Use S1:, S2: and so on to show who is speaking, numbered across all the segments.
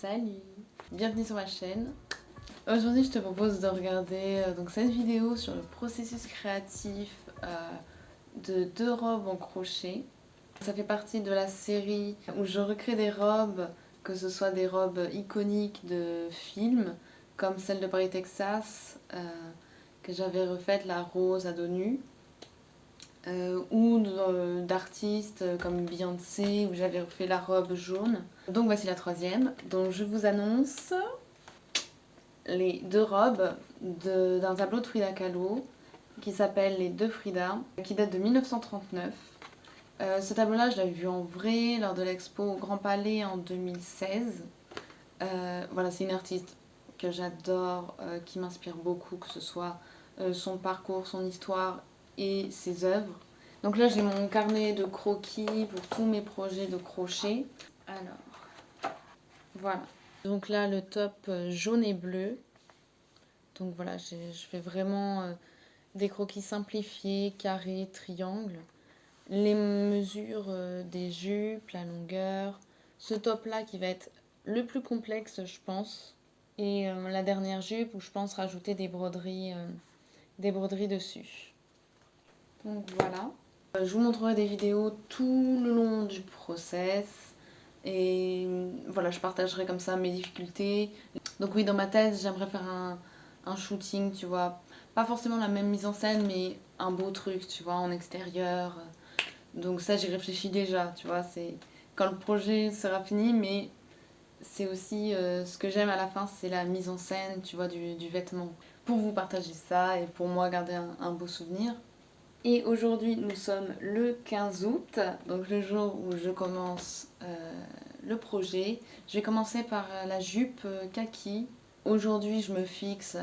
S1: Salut, bienvenue sur ma chaîne. Aujourd'hui je te propose de regarder donc cette vidéo sur le processus créatif de 2 robes en crochet. Ça fait partie de la série où je recrée des robes, que ce soit des robes iconiques de films comme celle de Paris Texas que j'avais refaite, la rose à dos nu. Ou d'artistes comme Beyoncé où j'avais refait la robe jaune. Donc voici la troisième. Donc je vous annonce les 2 robes d'un tableau de Frida Kahlo qui s'appelle Les Deux Frida, qui date de 1939. Ce tableau-là, je l'avais vu en vrai lors de l'expo au Grand Palais en 2016. Voilà, c'est une artiste que j'adore, qui m'inspire beaucoup, que ce soit son parcours, son histoire et ses œuvres. Donc là, j'ai mon carnet de croquis pour tous mes projets de crochet. Alors, voilà. Donc là, le top jaune et bleu. Donc voilà, je fais vraiment des croquis simplifiés, carrés, triangles. Les mesures des jupes, la longueur. Ce top-là qui va être le plus complexe, je pense. Et la dernière jupe où je pense rajouter des broderies dessus. Donc voilà. Je vous montrerai des vidéos tout le long du process. Et voilà, je partagerai comme ça mes difficultés. Donc oui, dans ma thèse, j'aimerais faire un shooting, tu vois. Pas forcément la même mise en scène, mais un beau truc, tu vois, en extérieur. Donc ça, j'y réfléchis déjà, tu vois. C'est quand le projet sera fini, mais c'est aussi ce que j'aime à la fin, c'est la mise en scène, tu vois, du vêtement. Pour vous partager ça et pour moi garder un beau souvenir. Et aujourd'hui, nous sommes le 15 août, donc le jour où je commence le projet. Je vais commencer par la jupe kaki. Aujourd'hui, je me fixe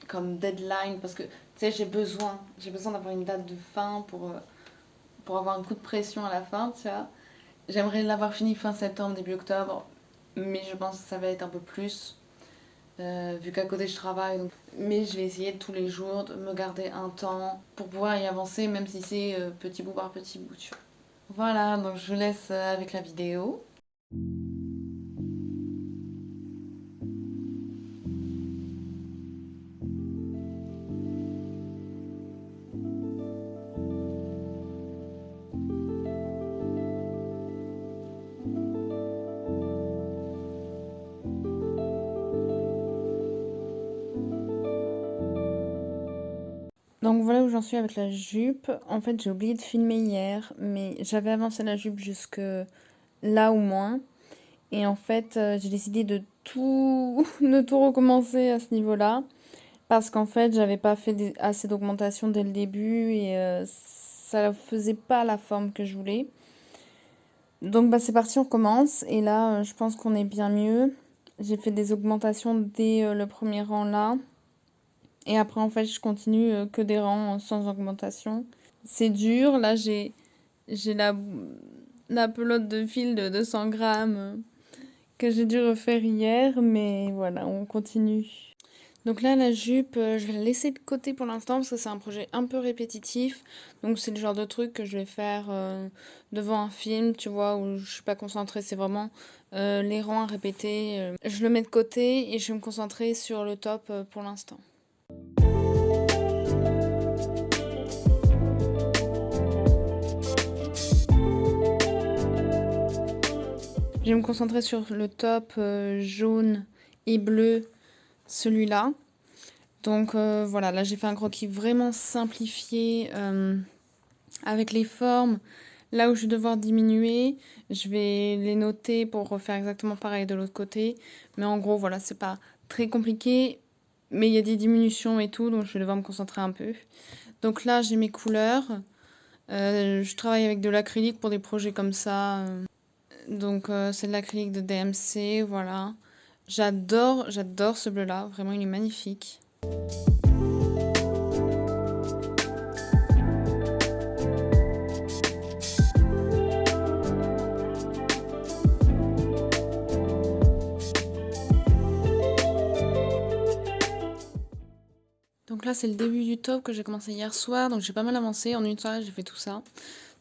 S1: comme deadline parce que tu sais, j'ai besoin d'avoir une date de fin pour avoir un coup de pression à la fin, tu vois. J'aimerais l'avoir fini fin septembre, début octobre, mais je pense que ça va être un peu plus. Vu qu'à côté je travaille. Donc... Mais je vais essayer tous les jours de me garder un temps pour pouvoir y avancer, même si c'est petit bout par petit bout. Tu vois. Voilà, donc je vous laisse avec la vidéo. Donc voilà où j'en suis avec la jupe. En fait, j'ai oublié de filmer hier, mais j'avais avancé la jupe jusque là ou moins. Et en fait, j'ai décidé de tout, de tout recommencer à ce niveau-là. Parce qu'en fait, j'avais pas fait assez d'augmentation dès le début et ça faisait pas la forme que je voulais. Donc bah c'est parti, on commence. Et là, je pense qu'on est bien mieux. J'ai fait des augmentations dès le premier rang là. Et après, en fait, je continue que des rangs sans augmentation. C'est dur. Là, j'ai la pelote de fil de 200 grammes que j'ai dû refaire hier. Mais voilà, on continue. Donc là, la jupe, je vais la laisser de côté pour l'instant parce que c'est un projet un peu répétitif. Donc c'est le genre de truc que je vais faire devant un film, tu vois, où je suis pas concentrée. C'est vraiment les rangs à répéter. Je le mets de côté et je vais me concentrer sur le top pour l'instant. Je vais me concentrer sur le top jaune et bleu, celui-là. Donc voilà, là j'ai fait un croquis vraiment simplifié avec les formes. Là où je vais devoir diminuer, je vais les noter pour refaire exactement pareil de l'autre côté. Mais en gros, voilà, c'est pas très compliqué. Mais il y a des diminutions et tout, donc je vais devoir me concentrer un peu. Donc là, j'ai mes couleurs. Je travaille avec de l'acrylique pour des projets comme ça. Donc c'est de l'acrylique de DMC, voilà. J'adore ce bleu-là. Vraiment, il est magnifique. Donc là, c'est le début du top que j'ai commencé hier soir. Donc j'ai pas mal avancé. En une soirée, j'ai fait tout ça.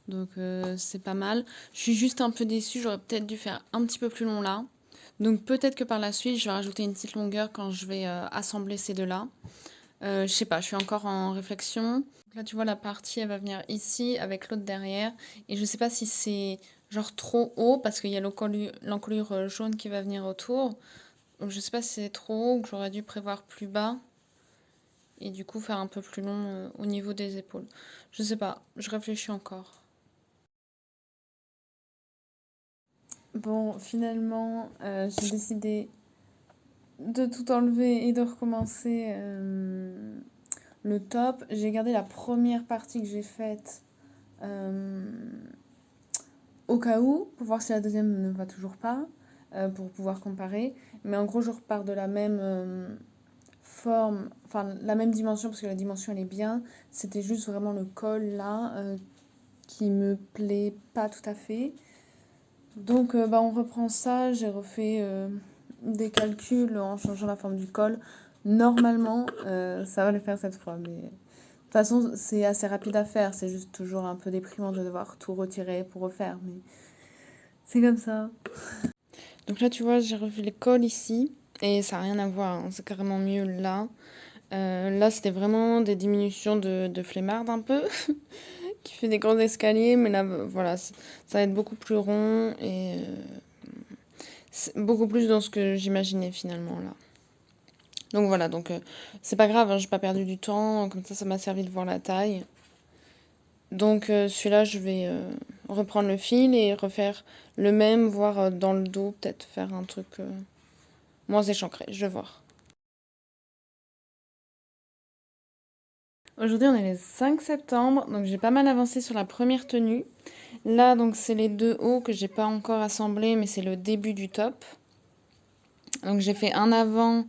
S1: Donc c'est pas mal. Je suis juste un peu déçue. J'aurais peut-être dû faire un petit peu plus long là. Donc peut-être que par la suite, je vais rajouter une petite longueur quand je vais assembler ces deux-là. Je sais pas, je suis encore en réflexion. Donc là, tu vois, la partie, elle va venir ici avec l'autre derrière. Et je sais pas si c'est genre trop haut parce qu'il y a l'encolure jaune qui va venir autour. Donc je sais pas si c'est trop haut ou que j'aurais dû prévoir plus bas. Et du coup, faire un peu plus long au niveau des épaules. Je sais pas, je réfléchis encore. Bon, finalement, j'ai décidé de tout enlever et de recommencer le top. J'ai gardé la première partie que j'ai faite euh, au cas où, pour voir si la deuxième ne va toujours pas, pour pouvoir comparer. Mais en gros, je repars de la même forme, enfin la même dimension, parce que la dimension elle est bien. C'était juste vraiment le col là qui me plaît pas tout à fait. Donc bah, on reprend ça, j'ai refait des calculs en changeant la forme du col. Normalement, ça va le faire cette fois, mais de toute façon, c'est assez rapide à faire. C'est juste toujours un peu déprimant de devoir tout retirer pour refaire, mais c'est comme ça. Donc là, tu vois, j'ai refait le col ici, et ça n'a rien à voir, hein, c'est carrément mieux là. Là, c'était vraiment des diminutions de flemmarde un peu, qui fait des grands escaliers, mais là, voilà, ça va être beaucoup plus rond et c'est beaucoup plus dans ce que j'imaginais finalement là. Donc voilà, donc c'est pas grave, hein, j'ai pas perdu du temps, comme ça m'a servi de voir la taille. Donc celui-là, je vais reprendre le fil et refaire le même, voire dans le dos, peut-être faire un truc moins échancré, je vais voir. Aujourd'hui, on est le 5 septembre, donc j'ai pas mal avancé sur la première tenue. Là, donc c'est les deux hauts que j'ai pas encore assemblés, mais c'est le début du top. Donc j'ai fait un avant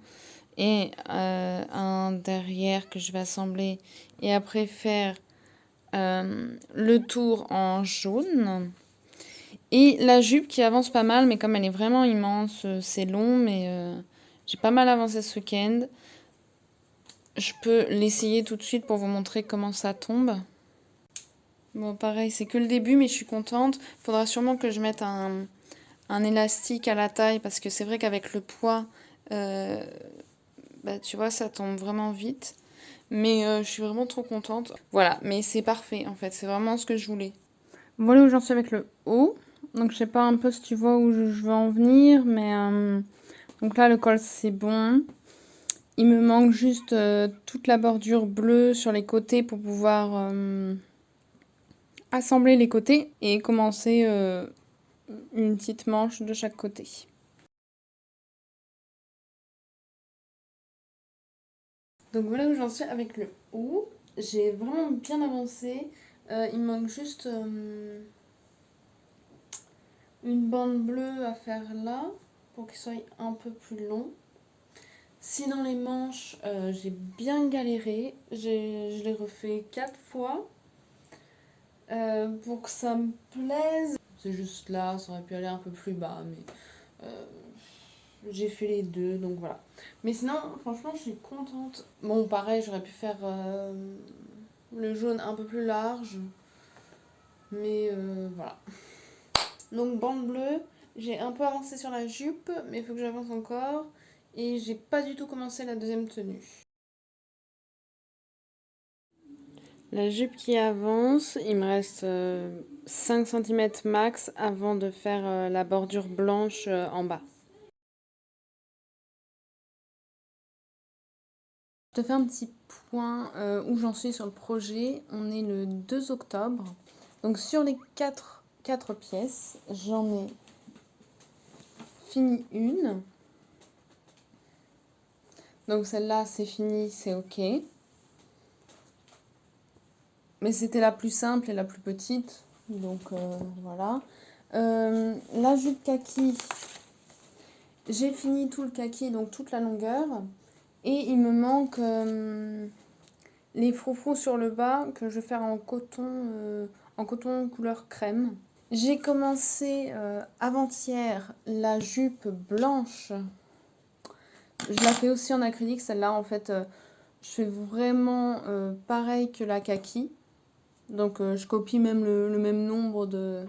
S1: et un derrière que je vais assembler et après faire le tour en jaune. Et la jupe qui avance pas mal, mais comme elle est vraiment immense, c'est long, mais j'ai pas mal avancé ce week-end. Je peux l'essayer tout de suite pour vous montrer comment ça tombe. Bon, pareil, c'est que le début, mais je suis contente. Faudra sûrement que je mette un élastique à la taille, parce que c'est vrai qu'avec le poids, euh, bah, tu vois, ça tombe vraiment vite. Mais je suis vraiment trop contente. Voilà, mais c'est parfait en fait, c'est vraiment ce que je voulais. Voilà où j'en suis avec le haut. Donc je sais pas un peu si tu vois où je veux en venir, mais donc là le col c'est bon. Il me manque juste toute la bordure bleue sur les côtés pour pouvoir assembler les côtés et commencer une petite manche de chaque côté. Donc voilà où j'en suis avec le haut. J'ai vraiment bien avancé. Il me manque juste une bande bleue à faire là pour qu'il soit un peu plus long. Sinon les manches, j'ai bien galéré. Je l'ai refait 4 fois pour que ça me plaise. C'est juste là, ça aurait pu aller un peu plus bas, mais j'ai fait les deux, donc voilà. Mais sinon, franchement, je suis contente. Bon, pareil, j'aurais pu faire le jaune un peu plus large, mais voilà. Donc bande bleue, j'ai un peu avancé sur la jupe, mais il faut que j'avance encore. Et j'ai pas du tout commencé la deuxième tenue. La jupe qui avance, il me reste 5 cm max avant de faire la bordure blanche en bas. Je te fais un petit point où j'en suis sur le projet. On est le 2 octobre. Donc sur les 4 pièces, j'en ai fini une. Donc celle-là, c'est fini, c'est ok. Mais c'était la plus simple et la plus petite. Donc voilà. La jupe kaki, j'ai fini tout le kaki, donc toute la longueur. Et il me manque les froufrous sur le bas que je vais faire en coton couleur crème. J'ai commencé avant-hier la jupe blanche. Je la fais aussi en acrylique, celle-là. En fait, je fais vraiment pareil que la kaki. Donc, je copie même le même nombre de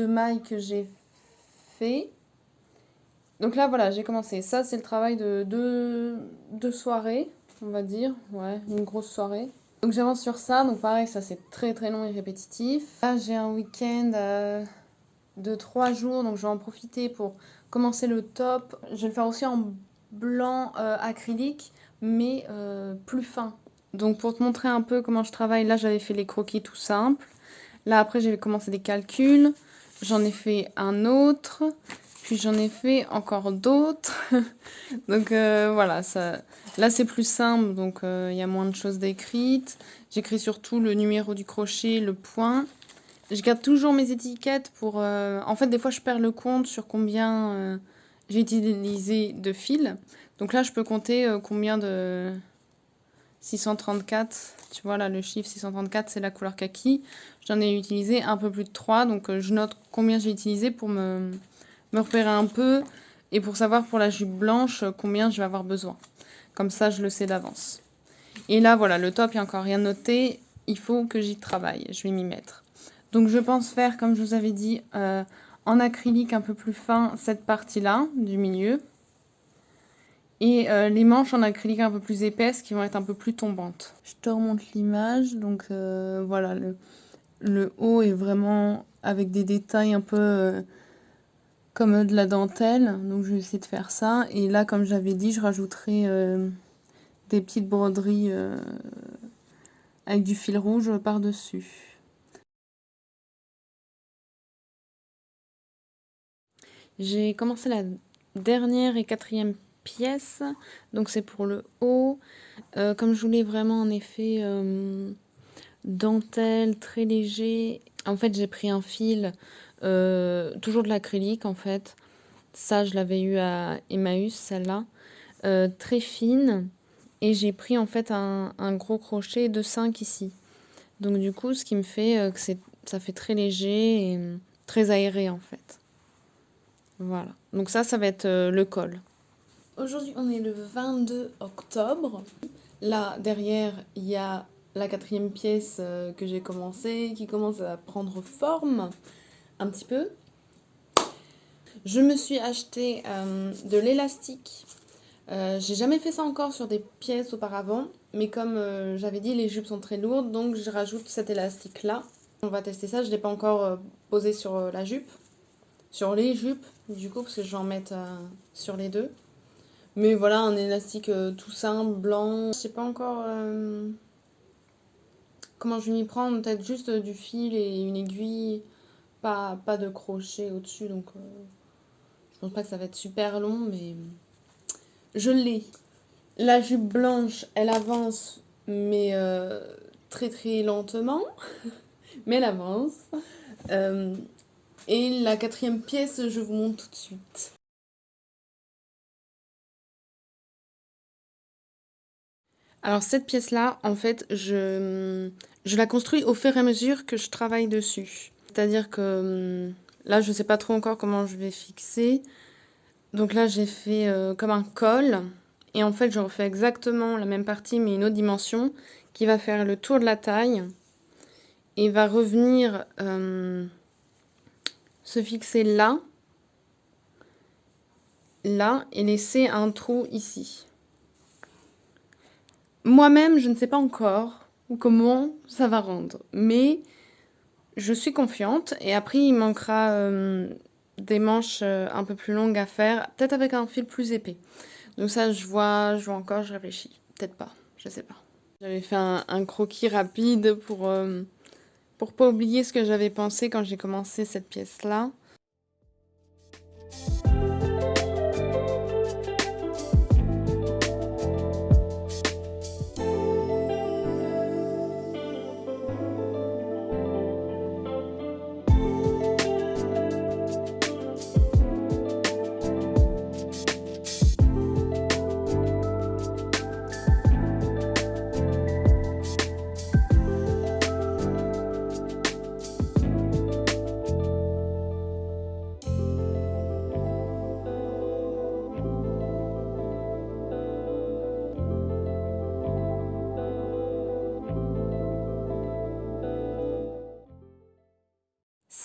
S1: mailles que j'ai fait. Donc là, voilà, j'ai commencé. Ça, c'est le travail de deux soirées, on va dire. Ouais, une grosse soirée. Donc j'avance sur ça. Donc pareil, ça, c'est très très long et répétitif. Là, j'ai un week-end de 3 jours. Donc je vais en profiter pour commencer le top. Je vais le faire aussi en blanc acrylique, mais plus fin. Donc pour te montrer un peu comment je travaille, là, j'avais fait les croquis tout simples. Là, après, j'ai commencé des calculs. J'en ai fait un autre. Puis j'en ai fait encore d'autres. Donc voilà, ça, là c'est plus simple, donc il y a moins de choses décrites. J'écris surtout le numéro du crochet, le point. Je garde toujours mes étiquettes pour... En fait, des fois, je perds le compte sur combien j'ai utilisé de fils. Donc là, je peux compter combien de... 634, tu vois là, le chiffre 634, c'est la couleur kaki. J'en ai utilisé un peu plus de 3, donc je note combien j'ai utilisé pour me repérer un peu et pour savoir pour la jupe blanche combien je vais avoir besoin. Comme ça, je le sais d'avance. Et là, voilà, le top, il n'y a encore rien noté. Il faut que j'y travaille. Je vais m'y mettre. Donc, je pense faire, comme je vous avais dit, en acrylique un peu plus fin, cette partie-là du milieu. Et les manches en acrylique un peu plus épaisses qui vont être un peu plus tombantes. Je te remonte l'image. Donc, voilà, le haut est vraiment avec des détails un peu... comme de la dentelle, donc je vais essayer de faire ça. Et là, comme j'avais dit, je rajouterai des petites broderies avec du fil rouge par-dessus. J'ai commencé la dernière et quatrième pièce, donc c'est pour le haut. Comme je voulais vraiment en effet dentelle, très léger, en fait j'ai pris un fil, toujours de l'acrylique en fait. Ça, je l'avais eu à Emmaüs, celle-là. Très fine. Et j'ai pris en fait un gros crochet de 5 ici. Donc du coup, ce qui me fait que ça fait très léger et très aéré en fait. Voilà. Donc ça va être le col. Aujourd'hui, on est le 22 octobre. Là, derrière, il y a la quatrième pièce que j'ai commencé, qui commence à prendre forme un petit peu. Je me suis acheté de l'élastique. J'ai jamais fait ça encore sur des pièces auparavant, mais comme j'avais dit, les jupes sont très lourdes, donc je rajoute cet élastique-là. On va tester ça, je ne l'ai pas encore posé sur la jupe, sur les jupes, du coup, parce que je vais en mettre sur les deux. Mais voilà, un élastique tout simple, blanc. Je sais pas encore comment je vais m'y prendre, peut-être juste du fil et une aiguille, pas de crochet au-dessus, donc je pense pas que ça va être super long, mais je l'ai. La jupe blanche, elle avance, mais très très lentement, mais elle avance. Et la quatrième pièce, je vous montre tout de suite. Alors cette pièce-là, en fait, je la construis au fur et à mesure que je travaille dessus. C'est-à-dire que là, je ne sais pas trop encore comment je vais fixer. Donc là, j'ai fait comme un col. Et en fait, je refais exactement la même partie, mais une autre dimension, qui va faire le tour de la taille. Et va revenir se fixer là, et laisser un trou ici. Moi-même, je ne sais pas encore comment ça va rendre, mais je suis confiante. Et après, il manquera des manches un peu plus longues à faire, peut-être avec un fil plus épais. Donc ça, je vois encore, je réfléchis. Peut-être pas, je sais pas. J'avais fait un croquis rapide pour pas oublier ce que j'avais pensé quand j'ai commencé cette pièce-là.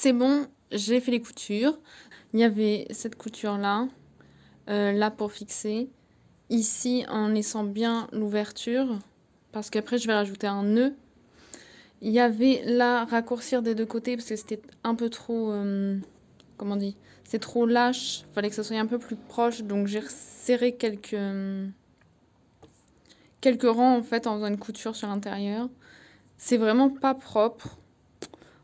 S1: C'est bon, j'ai fait les coutures.
S2: il y avait cette couture-là, là pour fixer. Ici, en laissant bien l'ouverture, parce qu'après, je vais rajouter un nœud. Il y avait là, raccourcir des deux côtés, parce que c'était un peu trop... comment on dit? C'est trop lâche, il fallait que ça soit un peu plus proche, donc j'ai serré quelques rangs, en fait, en faisant une couture sur l'intérieur. C'est vraiment pas propre.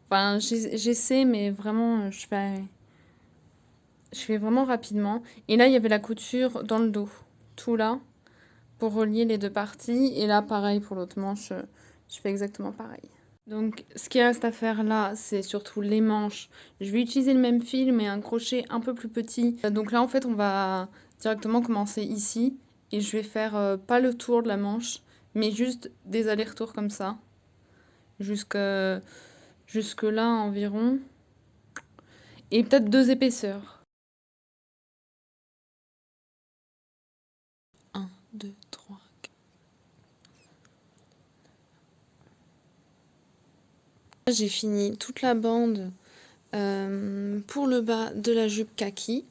S2: Enfin, j'essaie, mais vraiment, je fais vraiment rapidement. Et là, il y avait la couture dans le dos, tout là, pour relier les deux parties. Et là, pareil pour l'autre manche, je fais exactement pareil. Donc, ce qui reste à faire là, c'est surtout les manches. Je vais utiliser le même fil, mais un crochet un peu plus petit. Donc là, en fait, on va directement commencer ici. Et je vais faire pas le tour de la manche, mais juste des allers-retours comme ça. Jusque là environ. Et peut-être 2 épaisseurs. 1, 2, 3, 4. J'ai fini toute la bande pour le bas de la jupe kaki.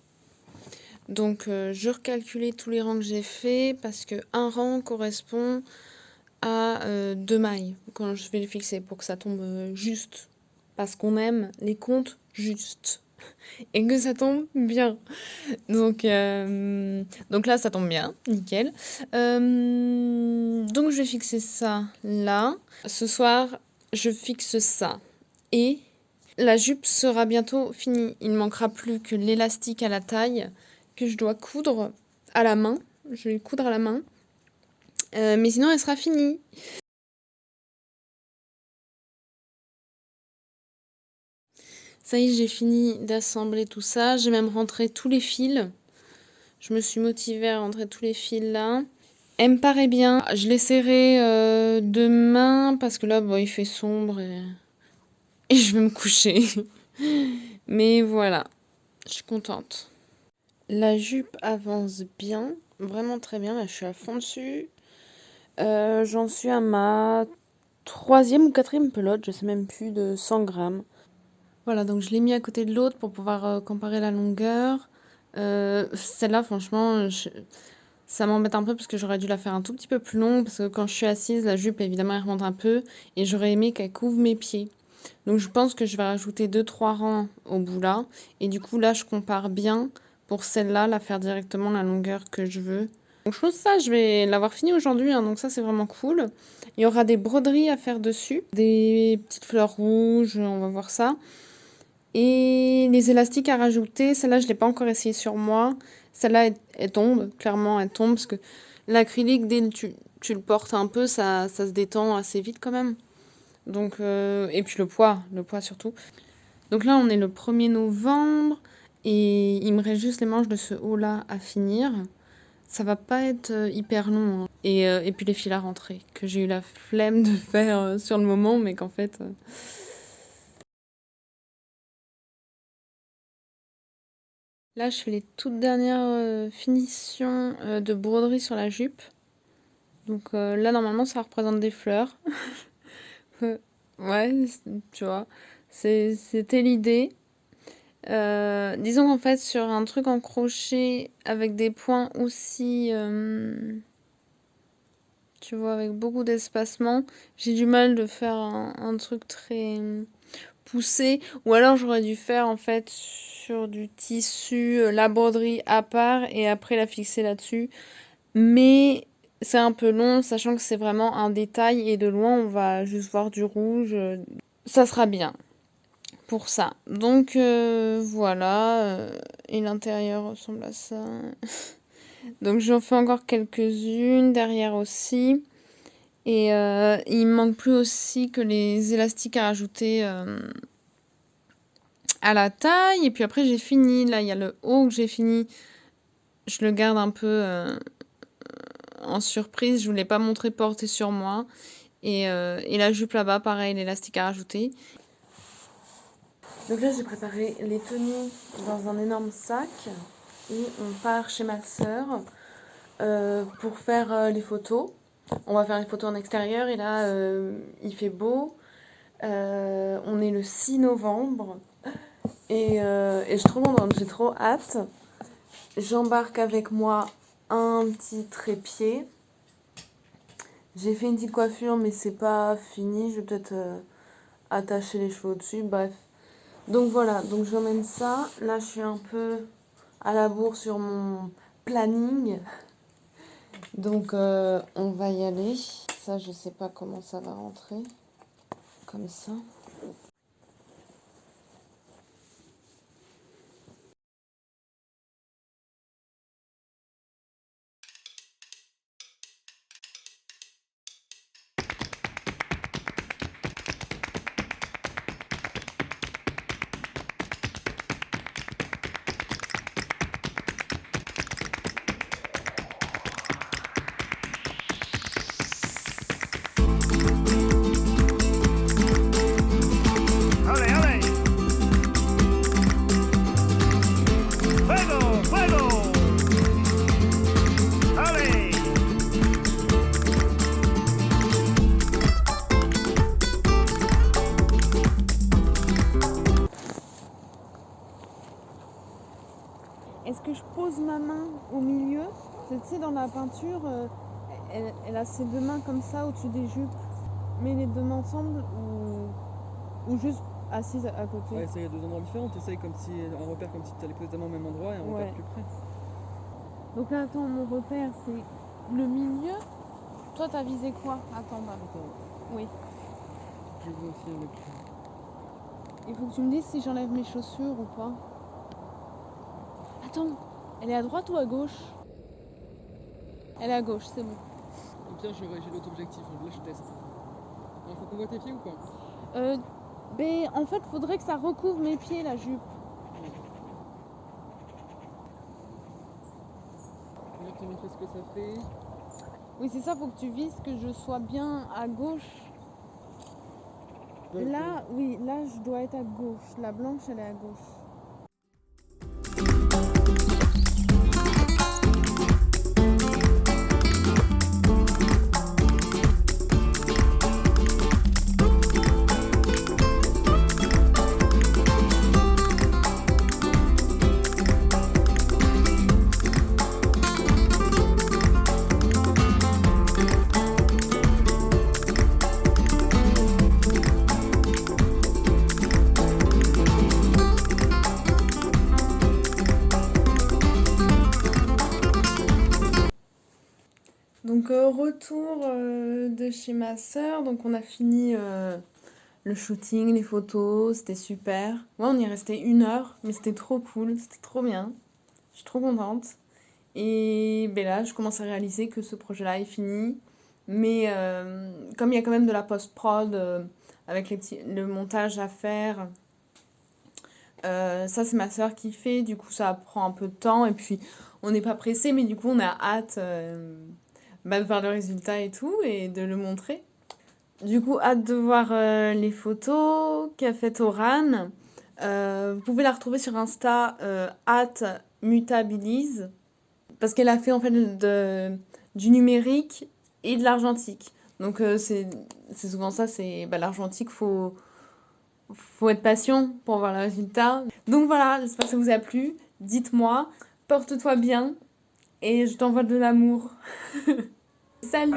S2: Donc je recalculais tous les rangs que j'ai fait parce que un rang correspond à 2 mailles quand je vais le fixer pour que ça tombe juste. Parce qu'on aime les comptes justes et que ça tombe bien. Donc là, ça tombe bien, nickel. Donc je vais fixer ça là. Ce soir, je fixe ça. Et la jupe sera bientôt finie. Il ne manquera plus que l'élastique à la taille que je dois coudre à la main. Je vais le coudre à la main. Mais sinon, elle sera finie. Ça y est, j'ai fini d'assembler tout ça. J'ai même rentré tous les fils. Je me suis motivée à rentrer tous les fils là. Elle me paraît bien. Je l'essaierai demain parce que là, bon, il fait sombre et je vais me coucher. Mais voilà, je suis contente. La jupe avance bien, vraiment très bien. Là, je suis à fond dessus. J'en suis à ma 3e ou 4e pelote, je sais même plus, de 100 grammes. Voilà, donc je l'ai mis à côté de l'autre pour pouvoir comparer la longueur. Celle-là, franchement, ça m'embête un peu parce que j'aurais dû la faire un tout petit peu plus longue parce que quand je suis assise, la jupe, évidemment, elle remonte un peu et j'aurais aimé qu'elle couvre mes pieds. Donc je pense que je vais rajouter 2-3 rangs au bout là. Et du coup, là, je compare bien pour celle-là, la faire directement la longueur que je veux. Donc je pense que ça, je vais l'avoir fini aujourd'hui, hein, donc ça, c'est vraiment cool. Il y aura des broderies à faire dessus, des petites fleurs rouges, on va voir ça. Et les élastiques à rajouter, celle-là, je ne l'ai pas encore essayé sur moi. Celle-là, elle tombe, clairement, elle tombe, parce que l'acrylique, dès que tu le portes un peu, ça se détend assez vite quand même. Donc, et puis le poids surtout. Donc là, on est le 1er novembre, et il me reste juste les manches de ce haut-là à finir. Ça va pas être hyper long, hein. Et puis les fils à rentrer, que j'ai eu la flemme de faire sur le moment, mais qu'en fait... Là, je fais les toutes dernières finitions de broderie sur la jupe. Donc là, normalement, ça représente des fleurs. Ouais, tu vois, c'était l'idée. Disons qu'en fait, sur un truc en crochet avec des points aussi, tu vois, avec beaucoup d'espacement, j'ai du mal de faire un truc très poussé. Ou alors, j'aurais dû faire en fait sur du tissu, la broderie à part et après la fixer là-dessus. Mais c'est un peu long, sachant que c'est vraiment un détail et de loin, on va juste voir du rouge. Ça sera bien pour ça. Donc voilà, et l'intérieur ressemble à ça. Donc j'en fais encore quelques-unes derrière aussi. Et il me manque plus aussi que les élastiques à rajouter à la taille. Et puis après j'ai fini. Là il y a le haut que j'ai fini. Je le garde un peu en surprise. Je voulais pas montrer porté sur moi. Et la jupe là-bas, pareil, l'élastique à rajouter. Donc là, j'ai préparé les tenues dans un énorme sac. Et on part chez ma sœur pour faire les photos. On va faire les photos en extérieur. Et là, il fait beau. On est le 6 novembre. Et je suis trop contente, j'ai trop hâte. J'embarque avec moi un petit trépied. J'ai fait une petite coiffure, mais c'est pas fini. Je vais peut-être attacher les cheveux au-dessus. Bref. Donc voilà, donc j'emmène ça. Là, je suis un peu à la bourre sur mon planning. Donc, on va y aller. Ça, je sais pas comment ça va rentrer. Comme ça.
S3: ¡Ale, ale! ¡Fuego, fuego! ¡Ale!
S2: Est-ce que je pose ma main au milieu? Tu sais, dans la peinture, elle a ses deux mains comme ça au-dessus des jupes. Mets les deux mains ensemble ou juste assise à côté?
S4: Ouais, ça, il y a deux endroits différents. T'essayes comme si un repère comme si tu allais poser ta main au même endroit et un repère
S2: Ouais.
S4: plus près.
S2: Donc là, attends, mon repère, c'est le milieu. Toi, t'as visé quoi? Attends, bah.
S4: Attends,
S2: Oui.
S4: je vais aussi avec.
S2: Il faut que tu me dises si j'enlève mes chaussures ou pas. Attends, elle est à droite ou à gauche? Elle est à gauche, c'est bon.
S4: Au pire, j'ai l'auto-objectif. Là, je teste. Alors, faut qu'on voit tes pieds ou pas?
S2: Mais en fait, faudrait que ça recouvre mes pieds, la jupe.
S4: Je vais te montrer ce que ça fait.
S2: Oui, c'est ça, faut que tu vises que je sois bien à gauche.
S4: Ouais,
S2: Là, oui, là, je dois être à gauche. La blanche, elle est à gauche. Donc retour de chez ma sœur, donc on a fini le shooting, les photos, c'était super. Ouais, on y est resté 1 heure, mais c'était trop cool, c'était trop bien. Je suis trop contente. Et ben là, je commence à réaliser que ce projet-là est fini. Mais comme il y a quand même de la post-prod avec le montage à faire, ça c'est ma sœur qui fait, du coup ça prend un peu de temps. Et puis on n'est pas pressé, mais du coup on a hâte de voir le résultat et tout, et de le montrer. Du coup, hâte de voir les photos qu'a fait Oran. Vous pouvez la retrouver sur Insta, @mutabilise, parce qu'elle a fait en fait du numérique et de l'argentique. Donc c'est souvent ça, c'est l'argentique, faut être patient pour voir le résultat. Donc voilà, j'espère que ça vous a plu. Dites-moi, porte-toi bien et je t'envoie de l'amour. Salut!